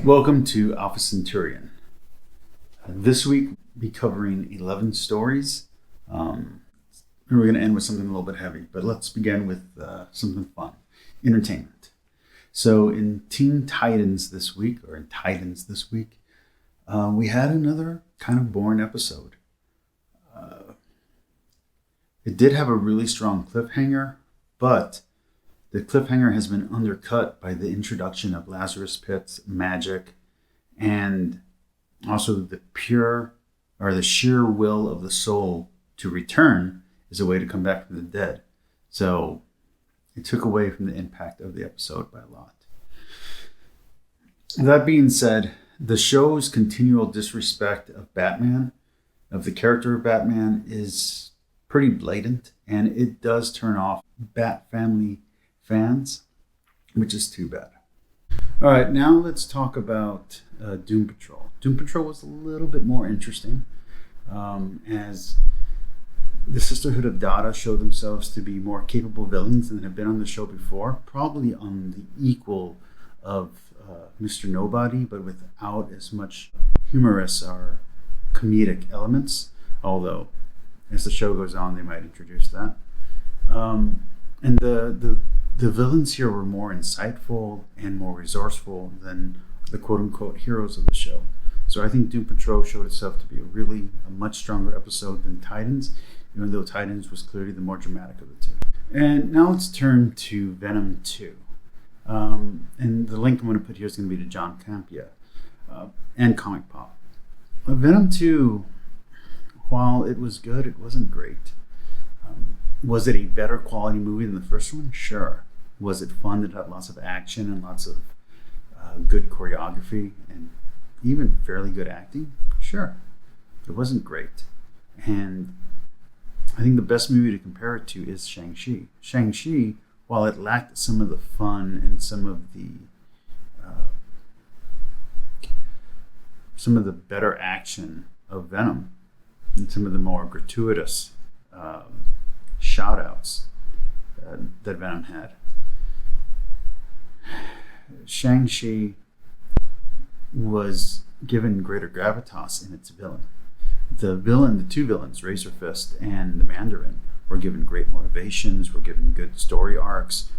Welcome to Alpha Centurion. This week we'll be covering 11 stories. We're going to end with something a little bit heavy, but let's begin with something fun, entertainment. So in Teen Titans this week, we had another kind of boring episode. It did have a really strong cliffhanger, but the cliffhanger has been undercut by the introduction of Lazarus Pit's magic and also the sheer will of the soul to return is a way to come back from the dead. So it took away from the impact of the episode by a lot. That being said, the show's continual disrespect of Batman, of the character of Batman, is pretty blatant, and it does turn off Bat Family fans, which is too bad. All right, now let's talk about Doom Patrol. Doom Patrol was a little bit more interesting, as the Sisterhood of Dada showed themselves to be more capable villains than have been on the show before, probably on the equal of Mr. Nobody, but without as much humorous or comedic elements, although as the show goes on, they might introduce that. And the villains here were more insightful and more resourceful than the quote-unquote heroes of the show. So I think Doom Patrol showed itself to be a much stronger episode than Titans, even though Titans was clearly the more dramatic of the two. And now let's turn to Venom 2. And the link I'm going to put here is going to be to John Campea and Comic Pop. Venom 2, while it was good, it wasn't great. Was it a better quality movie than the first one? Sure. Was it fun? It had lots of action and lots of good choreography and even fairly good acting? Sure. But it wasn't great. And I think the best movie to compare it to is Shang-Chi. Shang-Chi, while it lacked some of the fun and some of the better action of Venom and some of the more gratuitous shout-outs that Venom had, Shang-Chi was given greater gravitas in its villain. The two villains, Razor Fist and the Mandarin, were given great motivations, were given good story arcs.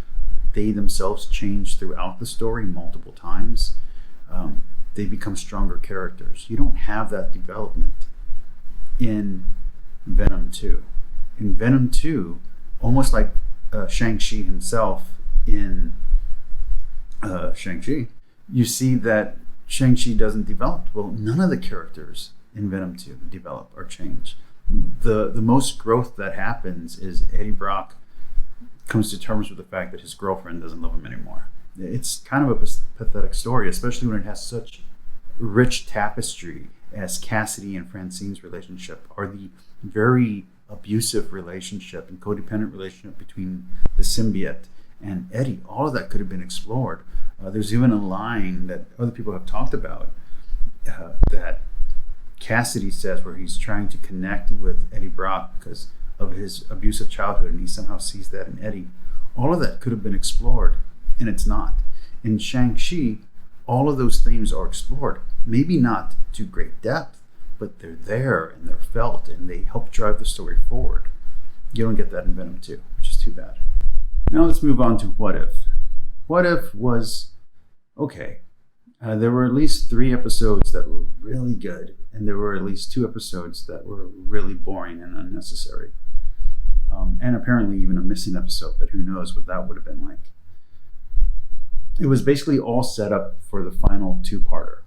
They themselves changed throughout the story multiple times. They become stronger characters. You don't have that development in Venom 2. In Venom 2, almost like Shang-Chi himself in Shang-Chi, you see that Shang-Chi doesn't develop. Well, none of the characters in Venom 2 develop or change. The most growth that happens is Eddie Brock comes to terms with the fact that his girlfriend doesn't love him anymore. It's kind of a pathetic story, especially when it has such rich tapestry as Cassidy and Francine's relationship, or the very abusive relationship and codependent relationship between the symbiote and Eddie. All of that could have been explored. There's even a line that other people have talked about that Cassidy says, where he's trying to connect with Eddie Brock because of his abusive childhood, and he somehow sees that in Eddie. All of that could have been explored, and it's not. In Shang-Chi, all of those themes are explored. Maybe not to great depth, but they're there and they're felt and they help drive the story forward. You don't get that in Venom 2, which is too bad. Now let's move on to What If. What If was okay. There were at least 3 episodes that were really good, and there were at least 2 episodes that were really boring and unnecessary. And apparently even a missing episode that who knows what that would have been like. It was basically all set up for the final 2-parter.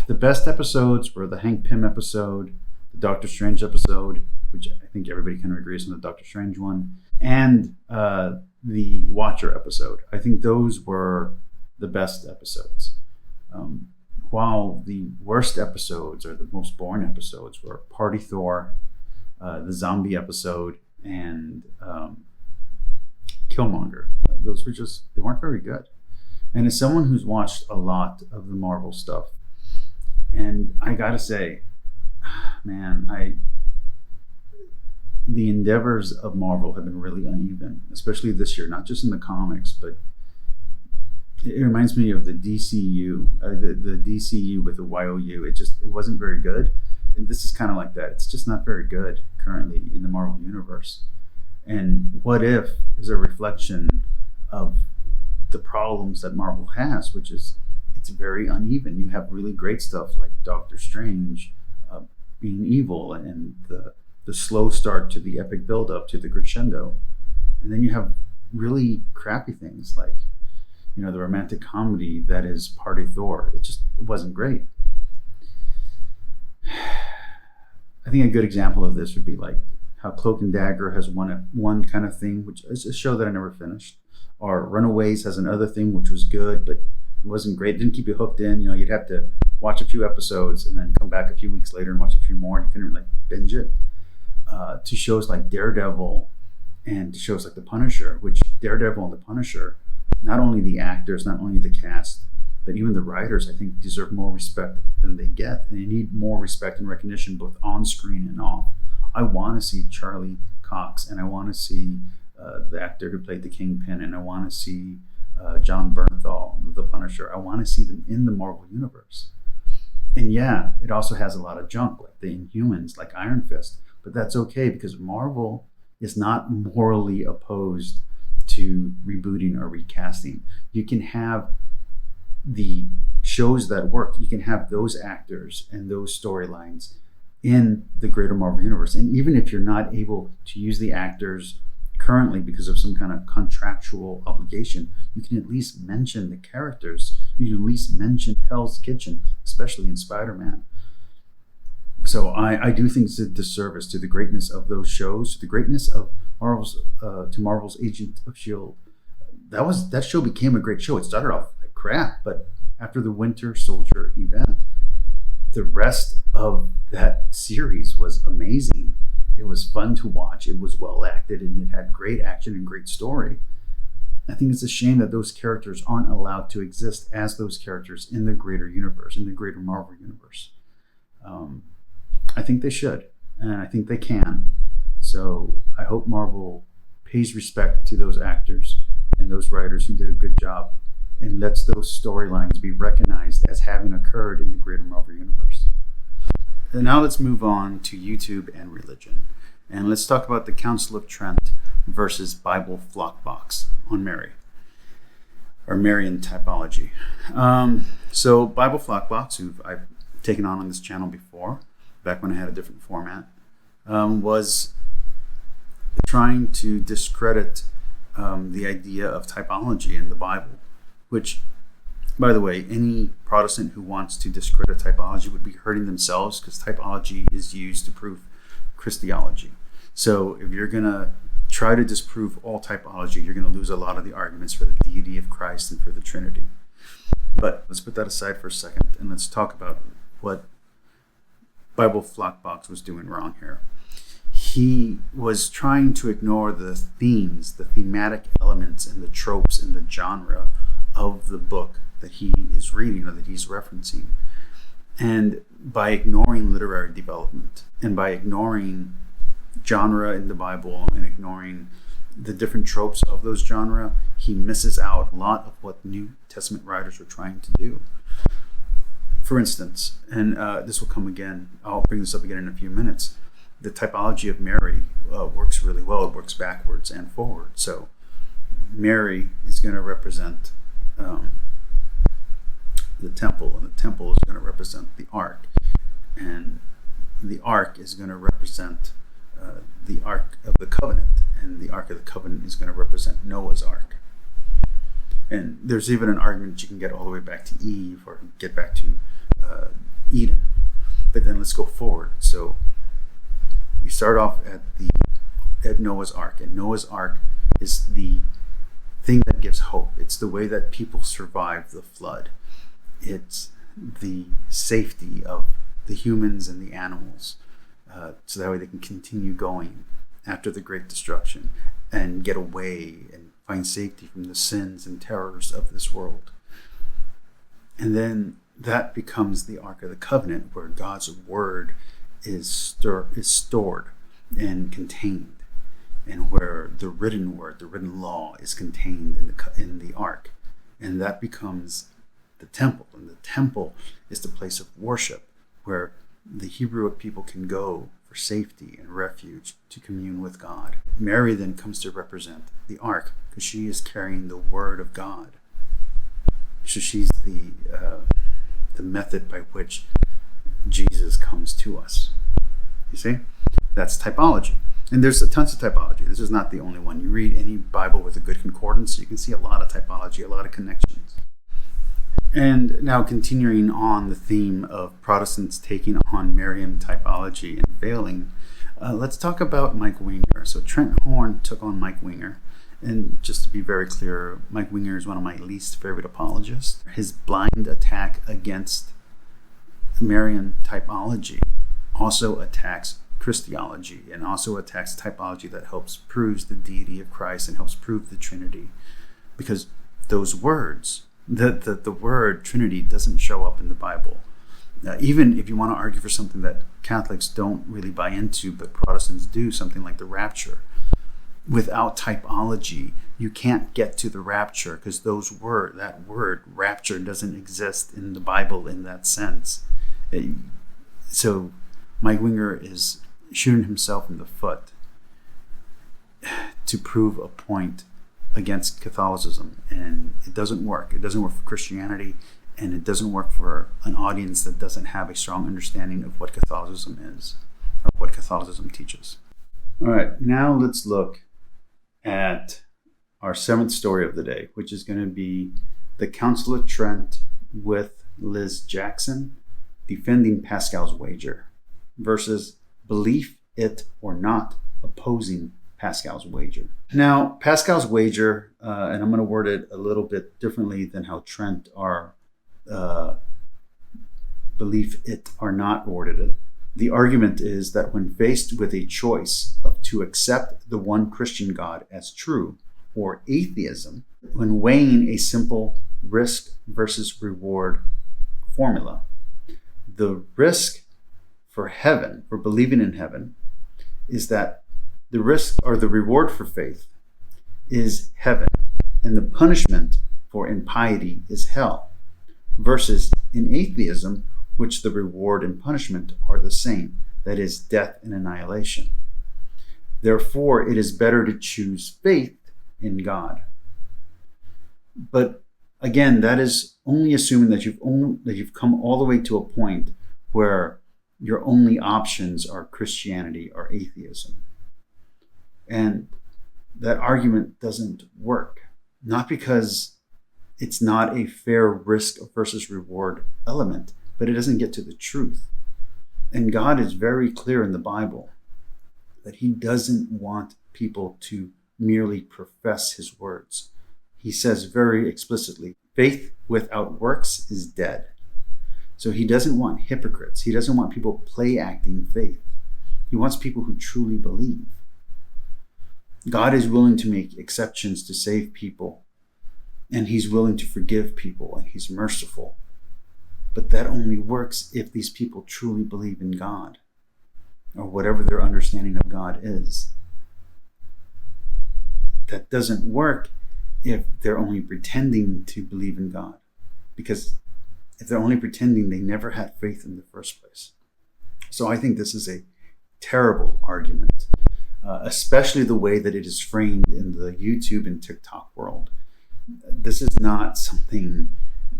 The best episodes were the Hank Pym episode, the Doctor Strange episode, which I think everybody kind of agrees on the Doctor Strange one, and the Watcher episode. I think those were the best episodes. While the worst episodes, or the most boring episodes, were Party Thor, the zombie episode, and Killmonger. Those were they weren't very good. And as someone who's watched a lot of the Marvel stuff, and I gotta say, man, the endeavors of Marvel have been really uneven, especially this year, not just in the comics, but It reminds me of the DCU, the DCU with the YOU. It wasn't very good. And this is kind of like that. It's just not very good currently in the Marvel Universe. And What If is a reflection of the problems that Marvel has, which is it's very uneven. You have really great stuff like Doctor Strange being evil, and the slow start to the epic build-up to the crescendo. And then you have really crappy things like, the romantic comedy that is Party Thor. It wasn't great. I think a good example of this would be like how Cloak and Dagger has one kind of thing, which is a show that I never finished. Or Runaways has another thing which was good, but it wasn't great. It didn't keep you hooked in. You'd have to watch a few episodes and then come back a few weeks later and watch a few more. And you couldn't really binge it. To shows like Daredevil and to shows like The Punisher, which Daredevil and The Punisher, not only the actors, not only the cast, but even the writers, I think, deserve more respect than they get. And they need more respect and recognition both on screen and off. I want to see Charlie Cox, and I want to see the actor who played the Kingpin, and I want to see John Bernthal, the Punisher. I want to see them in the Marvel Universe. And yeah, it also has a lot of junk, like the Inhumans, like Iron Fist. But that's okay, because Marvel is not morally opposed to rebooting or recasting. You can have the shows that work. You can have those actors and those storylines in the greater Marvel Universe. And even if you're not able to use the actors currently because of some kind of contractual obligation, you can at least mention the characters. You can at least mention Hell's Kitchen, especially in Spider-Man. So I do think it's a disservice to the greatness of those shows, to the greatness of Marvel's Agent of S.H.I.E.L.D. That show became a great show. It started off like crap, but after the Winter Soldier event, the rest of that series was amazing. It was fun to watch. It was well acted, and it had great action and great story. I think it's a shame that those characters aren't allowed to exist as those characters in the greater universe, in the greater Marvel Universe. I think they should, and I think they can. So I hope Marvel pays respect to those actors and those writers who did a good job, and lets those storylines be recognized as having occurred in the greater Marvel Universe. And now let's move on to YouTube and religion. And let's talk about the Counsel of Trent versus Bible Flockbox on Mary, or Marian typology. So Bible Flockbox, who I've taken on this channel before, back when I had a different format, was trying to discredit the idea of typology in the Bible, which, by the way, any Protestant who wants to discredit typology would be hurting themselves, because typology is used to prove Christology. So if you're going to try to disprove all typology, you're going to lose a lot of the arguments for the deity of Christ and for the Trinity. But let's put that aside for a second, and let's talk about what Bible Flockbox was doing wrong here. He was trying to ignore the themes, the thematic elements, and the tropes and the genre of the book that he is reading or that he's referencing. And by ignoring literary development, and by ignoring genre in the Bible, and ignoring the different tropes of those genre, he misses out a lot of what New Testament writers were trying to do. For instance, and this will come again, I'll bring this up again in a few minutes, the typology of Mary works really well. It works backwards and forward. So Mary is going to represent the temple, and the temple is going to represent the ark, and the ark is going to represent the Ark of the Covenant, and the Ark of the Covenant is going to represent Noah's Ark. And there's even an argument you can get all the way back to Eve, or get back to Eden. But then let's go forward. So we start off at Noah's Ark, and Noah's Ark is the thing that gives hope. It's the way that people survived the flood. It's the safety of the humans and the animals, so that way they can continue going after the great destruction and get away and find safety from the sins and terrors of this world. And then that becomes the Ark of the Covenant, where God's word is stored and contained, and where the written word, the written law, is contained in the ark. and that becomes the temple. And the temple is the place of worship where the Hebrew people can go for safety and refuge to commune with God. Mary then comes to represent the ark because she is carrying the word of God. So she's the method by which Jesus comes to us. You see? That's typology. And there's tons of typology. This is not the only one. You read any Bible with a good concordance, you can see a lot of typology, a lot of connections. And now continuing on the theme of Protestants taking on Marian typology and failing, let's talk about Mike Winger. So Trent Horn took on Mike Winger. And just to be very clear, Mike Winger is one of my least favorite apologists. His blind attack against Marian typology also attacks Christology and also attacks typology that helps prove the deity of Christ and helps prove the Trinity. Because those words, the word Trinity doesn't show up in the Bible. Even if you want to argue for something that Catholics don't really buy into, but Protestants do, something like the rapture, without typology, you can't get to the rapture because that word rapture doesn't exist in the Bible in that sense. So Mike Winger is shooting himself in the foot to prove a point against Catholicism, and it doesn't work. It doesn't work for Christianity, and it doesn't work for an audience that doesn't have a strong understanding of what Catholicism is or what Catholicism teaches. All right, now let's look at our seventh story of the day, which is going to be the Counsel of Trent with Liz Jackson defending Pascal's wager versus believe it or not opposing Pascal's wager. Now, Pascal's wager, and I'm going to word it a little bit differently than how Trent are believe it or not worded it. The argument is that when faced with a choice of to accept the one Christian God as true or atheism, when weighing a simple risk versus reward formula, the risk for heaven, for believing in heaven, is that the risk or the reward for faith is heaven, and the punishment for impiety is hell, versus in atheism, which the reward and punishment are the same, that is, death and annihilation. Therefore, it is better to choose faith in God. But again, that is only assuming that you've come all the way to a point where your only options are Christianity or atheism. And that argument doesn't work, not because it's not a fair risk versus reward element, but it doesn't get to the truth. And God is very clear in the Bible that he doesn't want people to merely profess his words. He says very explicitly, faith without works is dead. So he doesn't want hypocrites. He doesn't want people play acting faith. He wants people who truly believe. God is willing to make exceptions to save people, and he's willing to forgive people, and he's merciful. But that only works if these people truly believe in God, or whatever their understanding of God is. That doesn't work if they're only pretending to believe in God, because if they're only pretending, they never had faith in the first place. So I think this is a terrible argument, especially the way that it is framed in the YouTube and TikTok world. This is not something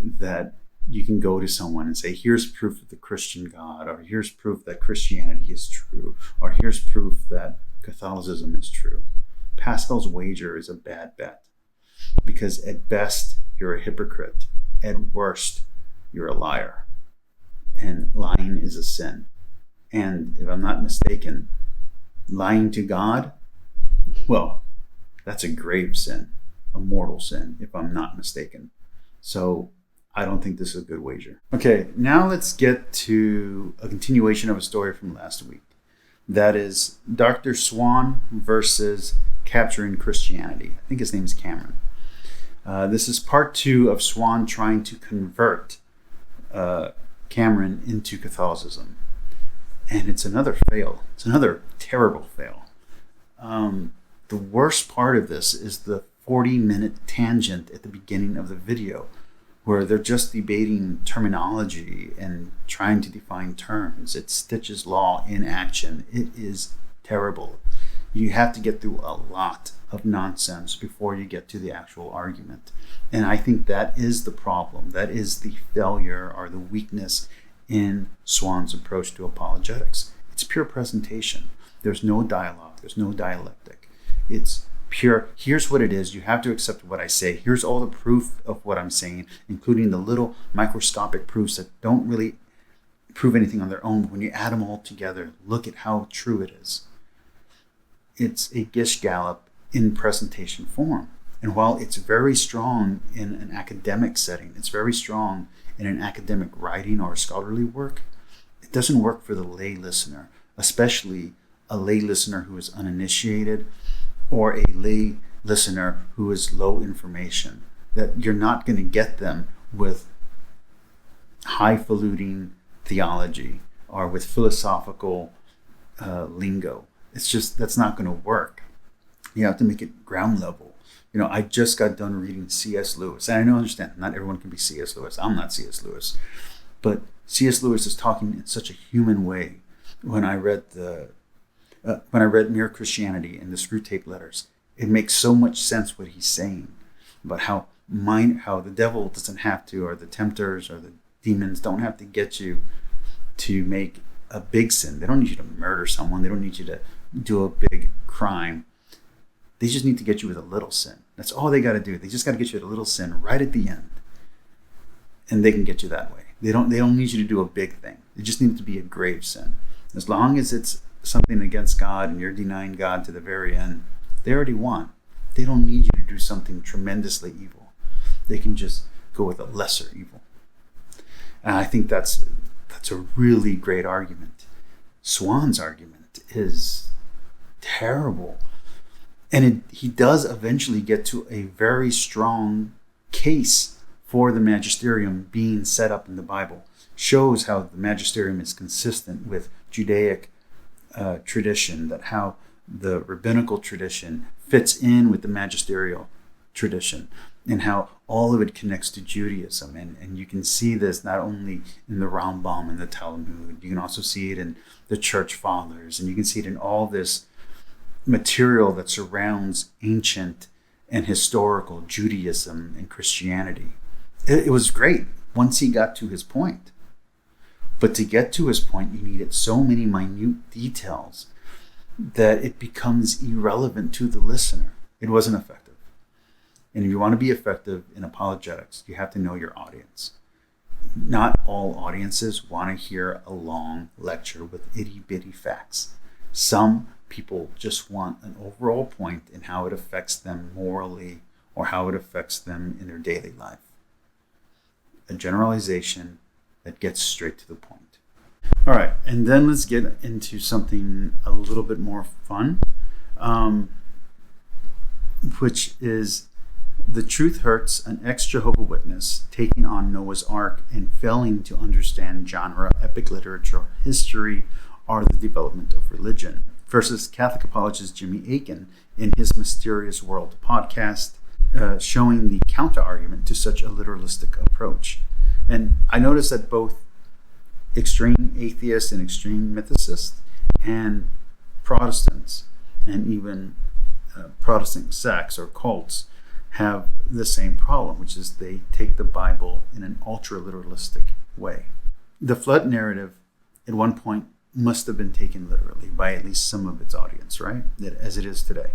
that you can go to someone and say, here's proof of the Christian God, or here's proof that Christianity is true, or here's proof that Catholicism is true. Pascal's wager is a bad bet, because at best, you're a hypocrite. At worst, you're a liar. And lying is a sin. And if I'm not mistaken, lying to God, well, that's a grave sin, a mortal sin, if I'm not mistaken. So I don't think this is a good wager. Okay, now let's get to a continuation of a story from last week. That is Dr. Suan versus Capturing Christianity. I think his name is Cameron. This is part 2 of Suan trying to convert Cameron into Catholicism. And it's another fail. It's another terrible fail. The worst part of this is the 40-minute tangent at the beginning of the video where they're just debating terminology and trying to define terms. It's Stitch's Law in action. It is terrible. You have to get through a lot of nonsense before you get to the actual argument. And I think that is the problem. That is the failure or the weakness in Suan's approach to apologetics. It's pure presentation. There's no dialogue. There's no dialectic. It's pure, here's what it is. You have to accept what I say. Here's all the proof of what I'm saying, including the little microscopic proofs that don't really prove anything on their own. But when you add them all together, look at how true it is. It's a gish gallop in presentation form. And while it's very strong in an academic setting, it's very strong in an academic writing or scholarly work, it doesn't work for the lay listener, especially a lay listener who is uninitiated or a lay listener who is low information. That you're not going to get them with highfalutin theology or with philosophical lingo. It's just, that's not going to work. You have to make it ground level. You know, I just got done reading C.S. Lewis, and I know, understand, not everyone can be C.S. Lewis. I'm not C.S. Lewis, but C.S. Lewis is talking in such a human way. When I read Mere Christianity and the Screwtape Letters, it makes so much sense what he's saying about how the devil doesn't have to, or the tempters or the demons don't have to get you to make a big sin. They don't need you to murder someone. They don't need you to do a big crime. They just need to get you with a little sin. That's all they got to do. They just got to get you with a little sin right at the end. And they can get you that way. They don't need you to do a big thing. They just need it to be a grave sin. As long as it's something against God and you're denying God to the very end, they already won. They don't need you to do something tremendously evil. They can just go with a lesser evil. And I think that's a really great argument. Suan's argument is terrible. And he does eventually get to a very strong case for the magisterium being set up in the Bible. Shows how the magisterium is consistent with Judaic tradition, that how the rabbinical tradition fits in with the magisterial tradition, and how all of it connects to Judaism. And you can see this not only in the Rambam and the Talmud, you can also see it in the church fathers, and you can see it in all this material that surrounds ancient and historical Judaism and Christianity. It was great once he got to his point. But to get to his point, you needed so many minute details that it becomes irrelevant to the listener. It wasn't effective. And if you want to be effective in apologetics, you have to know your audience. Not all audiences want to hear a long lecture with itty-bitty facts. Some people just want an overall point in how it affects them morally or how it affects them in their daily life. A generalization that gets straight to the point. All right, and then let's get into something a little bit more fun, which is The Truth Hurts, an ex-Jehovah Witness taking on Noah's Ark and failing to understand genre, epic literature, history, or the development of religion, versus Catholic apologist Jimmy Akin in his Mysterious World podcast, showing the counterargument to such a literalistic approach. And I noticed that both extreme atheists and extreme mythicists and Protestants and even Protestant sects or cults have the same problem, which is they take the Bible in an ultra-literalistic way. The flood narrative at one point must have been taken literally by at least some of its audience, right? As it is today.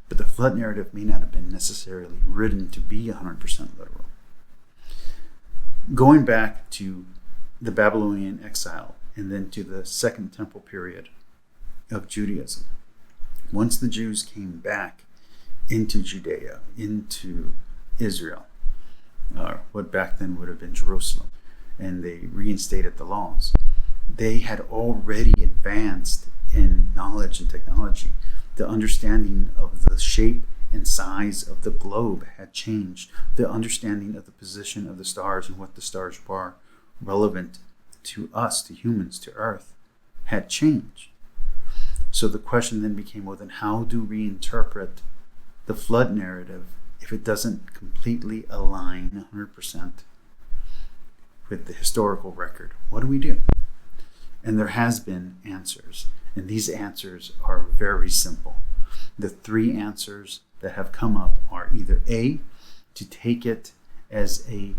But the flood narrative may not have been necessarily written to be 100% literal. Going back to the Babylonian exile and then to the Second Temple period of Judaism, once the Jews came back into Judea, into Israel, or what back then would have been Jerusalem, and they reinstated the laws, they had already advanced in knowledge and technology. The understanding of the shape and size of the globe had changed. The understanding of the position of the stars and what the stars were relevant to us, to humans, to Earth, had changed. So the question then became, well, then how do we interpret the flood narrative, if it doesn't completely align 100% with the historical record, what do we do? And there has been answers, and these answers are very simple. The three answers that have come up are either A, to take it as a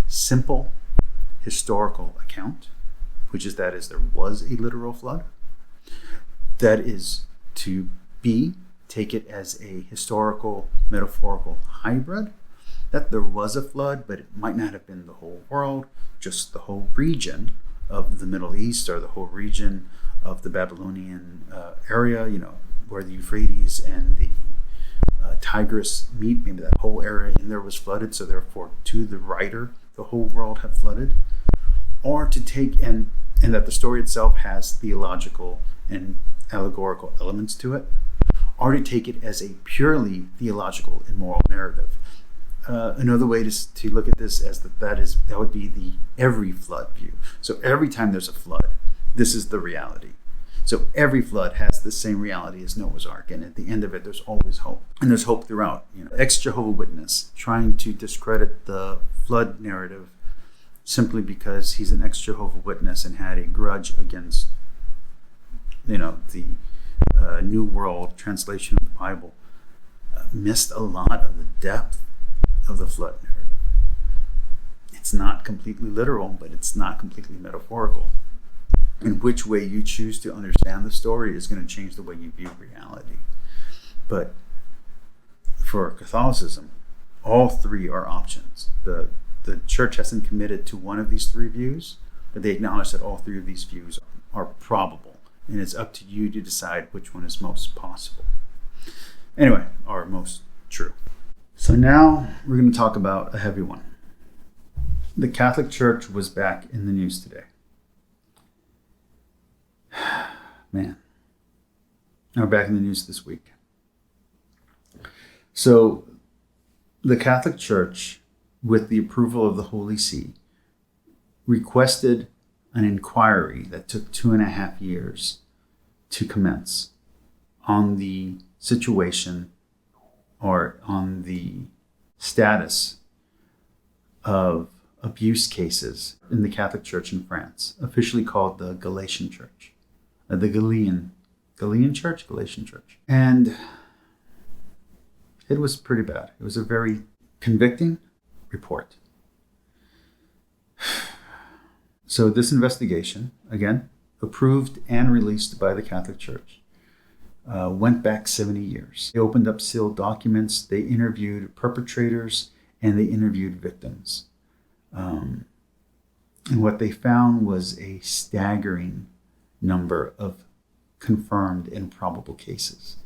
simple historical account, which is that there was a literal flood. That is to B, take it as a historical metaphorical hybrid, that there was a flood, but it might not have been the whole world, just the whole region of the Middle East, or the whole region of the Babylonian area, where the Euphrates and the Tigris meet. Maybe that whole area in there was flooded, so therefore to the writer the whole world had flooded. Or to take and that the story itself has theological and allegorical elements to it, or to take it as a purely theological and moral narrative. Another way to look at this as that would be the every flood view. So every time there's a flood, this is the reality. So every flood has the same reality as Noah's Ark, and at the end of it, there's always hope, and there's hope throughout. Ex-Jehovah's Witness trying to discredit the flood narrative simply because he's an ex-Jehovah's Witness and had a grudge against, the New World translation of the Bible, missed a lot of the depth of the flood narrative. It's not completely literal, but it's not completely metaphorical. And which way you choose to understand the story is going to change the way you view reality. But for Catholicism, all three are options. The church hasn't committed to one of these three views, but they acknowledge that all three of these views are probable. And it's up to you to decide which one is most possible. Anyway, or most true. So now we're going to talk about a heavy one. The Catholic Church was back in the news today. Man, we're back in the news this week. So the Catholic Church, with the approval of the Holy See, requested an inquiry that took 2.5 years to commence on the situation, or on the status of abuse cases in the Catholic Church in France, officially called the Galatian Church. The Galatian Church. And it was pretty bad. It was a very convicting report. So this investigation, again, approved and released by the Catholic Church, went back 70 years. They opened up sealed documents, they interviewed perpetrators, and they interviewed victims. And what they found was a staggering number of confirmed and probable cases.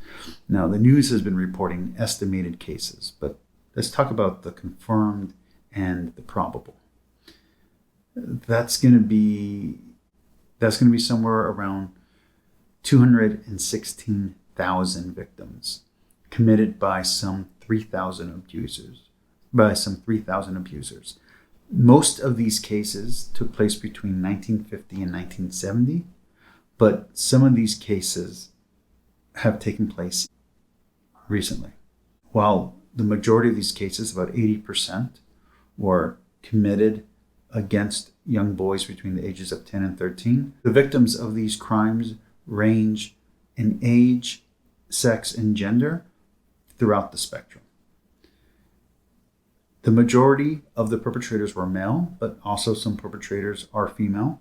Now, the news has been reporting estimated cases, but let's talk about the confirmed and the probable. That's going to be somewhere around 216,000 victims committed by some 3,000 abusers. Most of these cases took place between 1950 and 1970, but some of these cases have taken place recently. While the majority of these cases, about 80%, were committed against young boys between the ages of 10 and 13, the victims of these crimes range in age, sex, and gender throughout the spectrum. The majority of the perpetrators were male, but also some perpetrators are female,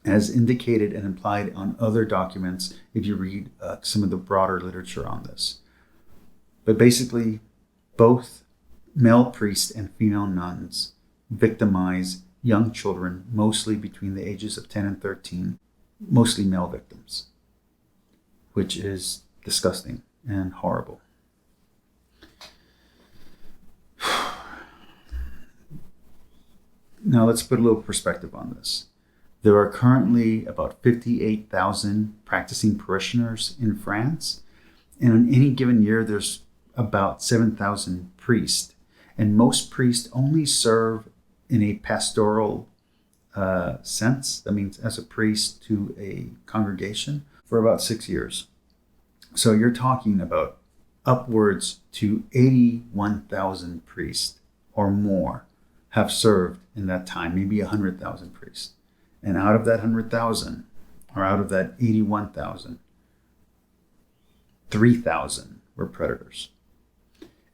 as indicated and implied on other documents if you read some of the broader literature on this. But basically, both male priests and female nuns victimize young children, mostly between the ages of 10 and 13, mostly male victims, which is disgusting and horrible. Now let's put a little perspective on this. There are currently about 58,000 practicing parishioners in France, and in any given year there's about 7,000 priests, and most priests only serve in a pastoral sense. That means as a priest to a congregation for about 6 years. So you're talking about upwards to 81,000 priests or more have served in that time, maybe 100,000 priests. And out of that 100,000, or out of that 81,000, 3,000 were predators.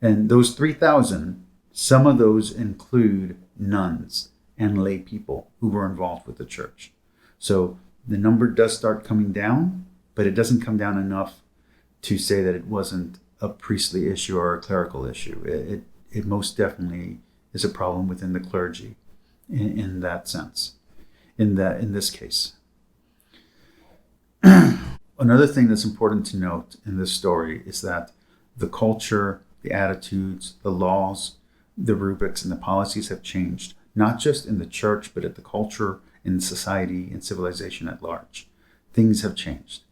And those 3,000, some of those include nuns and lay people who were involved with the church. So the number does start coming down, but it doesn't come down enough to say that it wasn't a priestly issue or a clerical issue. It most definitely is a problem within the clergy in that sense, in this case. Another thing that's important to note in this story is that the culture, the attitudes, the laws, the rubrics, and the policies have changed, not just in the church, but at the culture, in society, and civilization at large. Things have changed,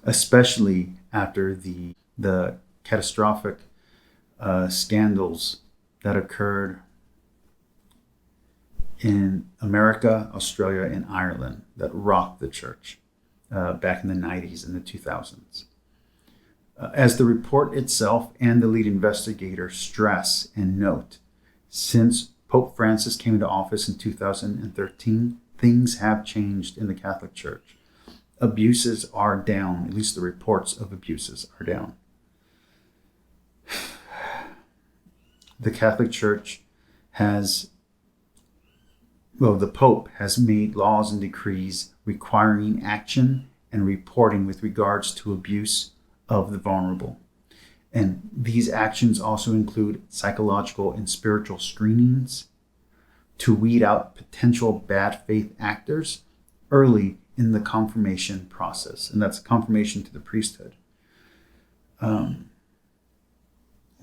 especially after the catastrophic scandals that occurred in America, Australia, and Ireland that rocked the church back in the 90s and the 2000s. As the report itself and the lead investigator stress and note, since Pope Francis came into office in 2013, things have changed in the Catholic Church. Abuses are down, at least the reports of abuses are down. The Catholic Church the Pope has made laws and decrees requiring action and reporting with regards to abuse of the vulnerable. And these actions also include psychological and spiritual screenings to weed out potential bad faith actors early in the confirmation process. And that's confirmation to the priesthood.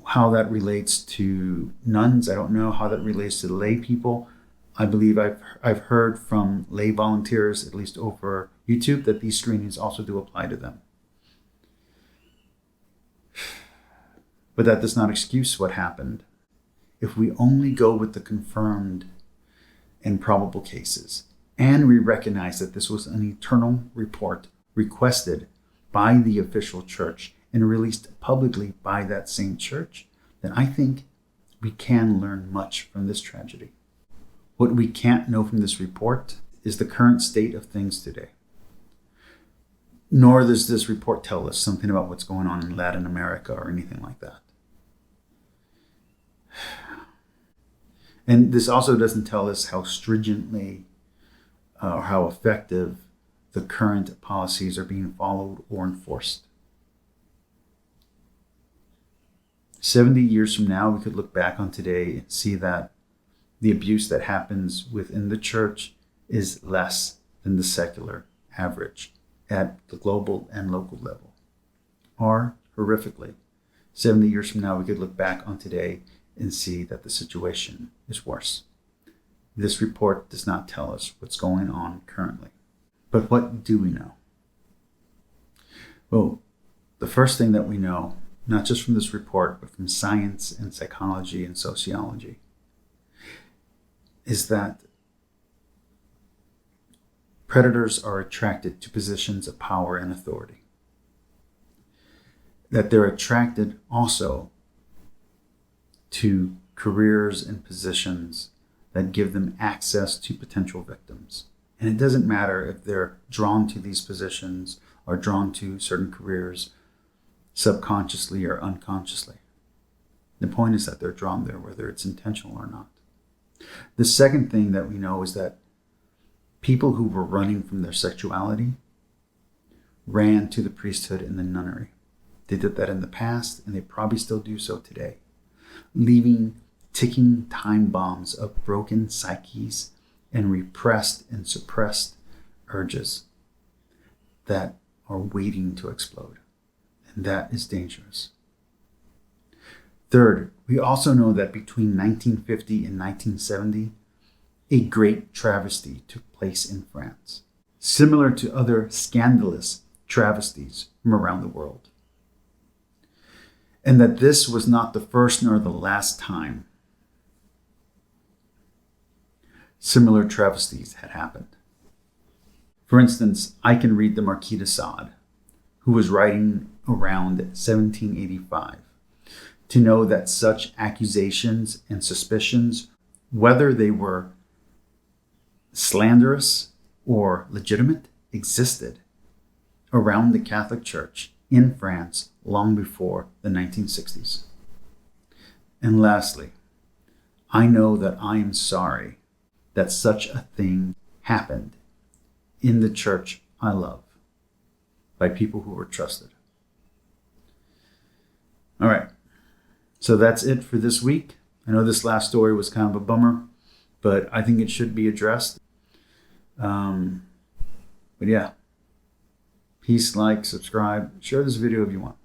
How that relates to nuns, I don't know. How that relates to the lay people, I believe I've heard from lay volunteers, at least over YouTube, that these screenings also do apply to them. But that does not excuse what happened. If we only go with the confirmed and probable cases, and we recognize that this was an eternal report requested by the official church and released publicly by that same church, then I think we can learn much from this tragedy. What we can't know from this report is the current state of things today. Nor does this report tell us something about what's going on in Latin America or anything like that. And this also doesn't tell us how stringently or how effective the current policies are being followed or enforced. 70 years from now, we could look back on today and see that the abuse that happens within the church is less than the secular average at the global and local level. Or, horrifically, 70 years from now, we could look back on today and see that the situation is worse. This report does not tell us what's going on currently. But what do we know? Well, the first thing that we know, not just from this report, but from science and psychology and sociology, is that predators are attracted to positions of power and authority. That they're attracted also to careers and positions that give them access to potential victims. And it doesn't matter if they're drawn to these positions or drawn to certain careers subconsciously or unconsciously. The point is that they're drawn there, whether it's intentional or not. The second thing that we know is that people who were running from their sexuality ran to the priesthood and the nunnery. They did that in the past, and they probably still do so today, leaving ticking time bombs of broken psyches and repressed and suppressed urges that are waiting to explode. And that is dangerous. Third, we also know that between 1950 and 1970, a great travesty took place in France, similar to other scandalous travesties from around the world. And that this was not the first nor the last time similar travesties had happened. For instance, I can read the Marquis de Sade, who was writing around 1785 to know that such accusations and suspicions, whether they were slanderous or legitimate, existed around the Catholic Church in France long before the 1960s. And lastly, I know that I am sorry that such a thing happened in the church I love by people who were trusted. All right, so that's it for this week. I know this last story was kind of a bummer, but I think it should be addressed. But yeah, peace, like, subscribe, share this video if you want.